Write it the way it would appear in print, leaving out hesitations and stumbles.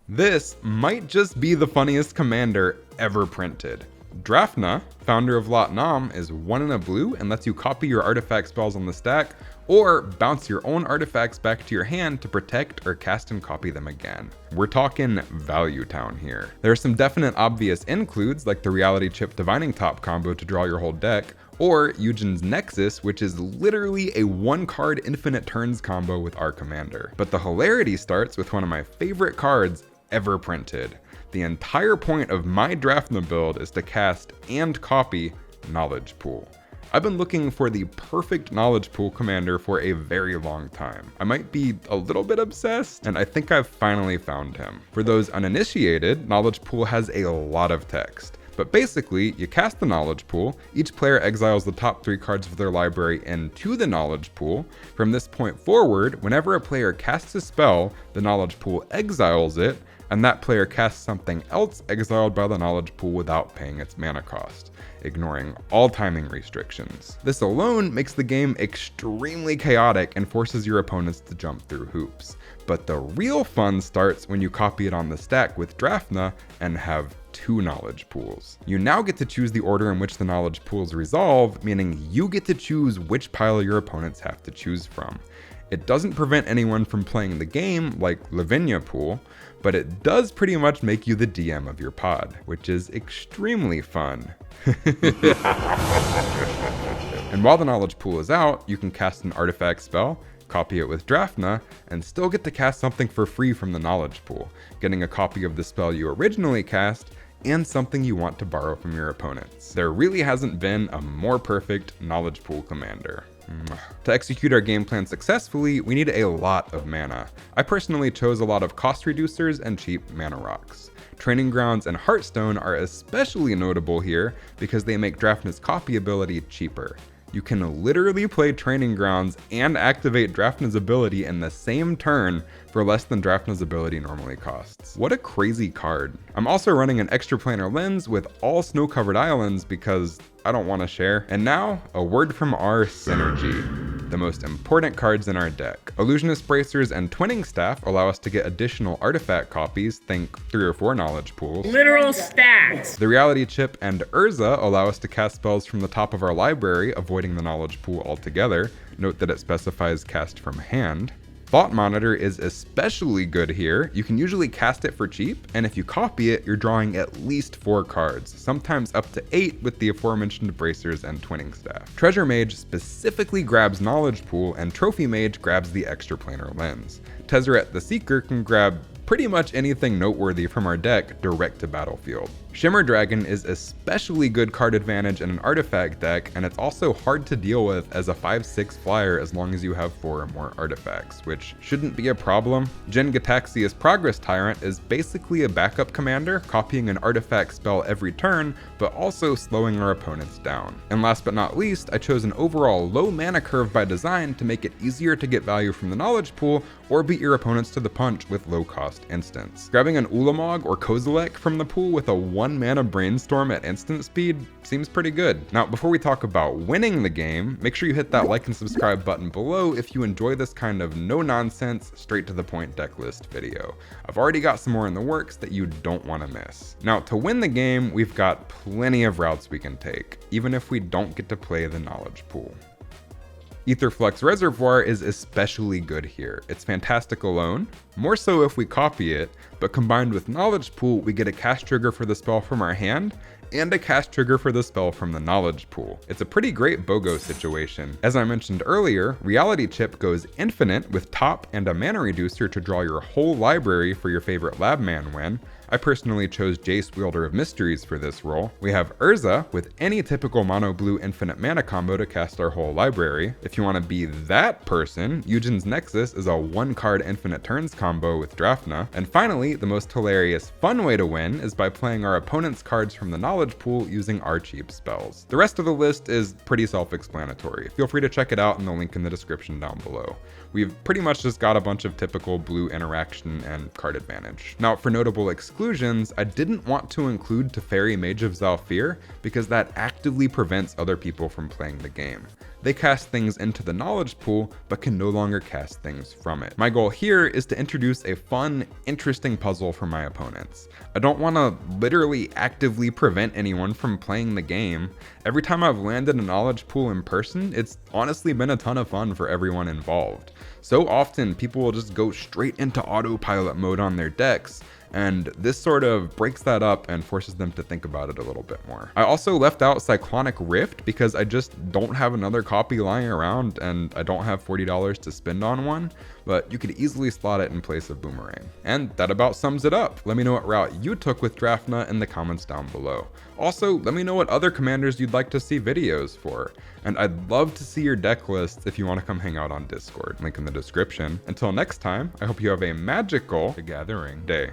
This might just be the funniest commander ever printed. Drafna, founder of Lat-Nam, is 1 in a blue and lets you copy your artifact spells on the stack, or bounce your own artifacts back to your hand to protect or cast and copy them again. We're talking value town here. There are some definite obvious includes, like the Reality Chip Divining Top combo to draw your whole deck, or Eugen's Nexus, which is literally a 1-card infinite turns combo with our commander. But the hilarity starts with one of my favorite cards ever printed. The entire point of my Drafna build is to cast and copy Knowledge Pool. I've been looking for the perfect Knowledge Pool commander for a very long time. I might be a little bit obsessed, and I think I've finally found him. For those uninitiated, Knowledge Pool has a lot of text. But basically, you cast the Knowledge Pool, each player exiles the top 3 cards of their library into the Knowledge Pool. From this point forward, whenever a player casts a spell, the Knowledge Pool exiles it, and that player casts something else exiled by the Knowledge Pool without paying its mana cost, ignoring all timing restrictions. This alone makes the game extremely chaotic and forces your opponents to jump through hoops. But the real fun starts when you copy it on the stack with Drafna and have 2 Knowledge Pools. You now get to choose the order in which the Knowledge Pools resolve, meaning you get to choose which pile your opponents have to choose from. It doesn't prevent anyone from playing the game like Lavinia Pool, but it does pretty much make you the DM of your pod, which is extremely fun. And while the Knowledge Pool is out, you can cast an artifact spell, copy it with Drafna, and still get to cast something for free from the Knowledge Pool, getting a copy of the spell you originally cast, and something you want to borrow from your opponents. There really hasn't been a more perfect Knowledge Pool commander. To execute our game plan successfully, we need a lot of mana. I personally chose a lot of cost reducers and cheap mana rocks. Training Grounds and Hearthstone are especially notable here because they make Drafna's copy ability cheaper. You can literally play Training Grounds and activate Drafna's ability in the same turn for less than Drafna's ability normally costs. What a crazy card. I'm also running an extraplanar lens with all snow-covered islands because I don't want to share. And now, a word from our synergy. The most important cards in our deck. Illusionist Bracers and Twinning Staff allow us to get additional artifact copies, think 3 or 4 Knowledge Pools. Literal stacks! The Reality Chip and Urza allow us to cast spells from the top of our library, avoiding the Knowledge Pool altogether. Note that it specifies cast from hand. Thought Monitor is especially good here. You can usually cast it for cheap, and if you copy it, you're drawing at least 4 cards, sometimes up to 8 with the aforementioned Bracers and Twinning Staff. Treasure Mage specifically grabs Knowledge Pool, and Trophy Mage grabs the Extraplanar Lens. Tezzeret the Seeker can grab pretty much anything noteworthy from our deck direct to battlefield. Shimmer Dragon is especially good card advantage in an artifact deck, and it's also hard to deal with as a 5/6 flyer as long as you have 4 or more artifacts, which shouldn't be a problem. Jin Gataxia's Progress Tyrant is basically a backup commander, copying an artifact spell every turn, but also slowing our opponents down. And last but not least, I chose an overall low mana curve by design to make it easier to get value from the Knowledge Pool or beat your opponents to the punch with low cost instants. Grabbing an Ulamog or Kozilek from the pool with a 1 mana Brainstorm at instant speed seems pretty good. Now, before we talk about winning the game, make sure you hit that like and subscribe button below if you enjoy this kind of no-nonsense, straight-to-the-point deck list video. I've already got some more in the works that you don't want to miss. Now, to win the game, we've got plenty of routes we can take, even if we don't get to play the Knowledge Pool. Aetherflux Reservoir is especially good here. It's fantastic alone, more so if we copy it, but combined with Knowledge Pool, we get a cast trigger for the spell from our hand, and a cast trigger for the spell from the Knowledge Pool. It's a pretty great BOGO situation. As I mentioned earlier, Reality Chip goes infinite with top and a mana reducer to draw your whole library for your favorite Labman win. I personally chose Jace, Wielder of Mysteries for this role. We have Urza with any typical mono blue infinite mana combo to cast our whole library. If you want to be that person, Eugen's Nexus is a 1-card infinite turns combo with Drafna. And finally, the most hilarious fun way to win is by playing our opponent's cards from the Knowledge Pool using our cheap spells. The rest of the list is pretty self-explanatory. Feel free to check it out in the link in the description down below. We've pretty much just got a bunch of typical blue interaction and card advantage. Now, for notable exclusions, exclusions, I didn't want to include Teferi, Mage of Zhalfir because that actively prevents other people from playing the game. They cast things into the knowledge pool, but can no longer cast things from it. My goal here is to introduce a fun, interesting puzzle for my opponents. I don't want to literally actively prevent anyone from playing the game. Every time I've landed a knowledge pool in person, it's honestly been a ton of fun for everyone involved. So often, people will just go straight into autopilot mode on their decks, and this sort of breaks that up and forces them to think about it a little bit more. I also left out Cyclonic Rift because I just don't have another copy lying around and I don't have $40 to spend on one, but you could easily slot it in place of Boomerang. And that about sums it up. Let me know what route you took with Drafna in the comments down below. Also, let me know what other commanders you'd like to see videos for. And I'd love to see your deck lists if you want to come hang out on Discord. Link in the description. Until next time, I hope you have a magical The Gathering day.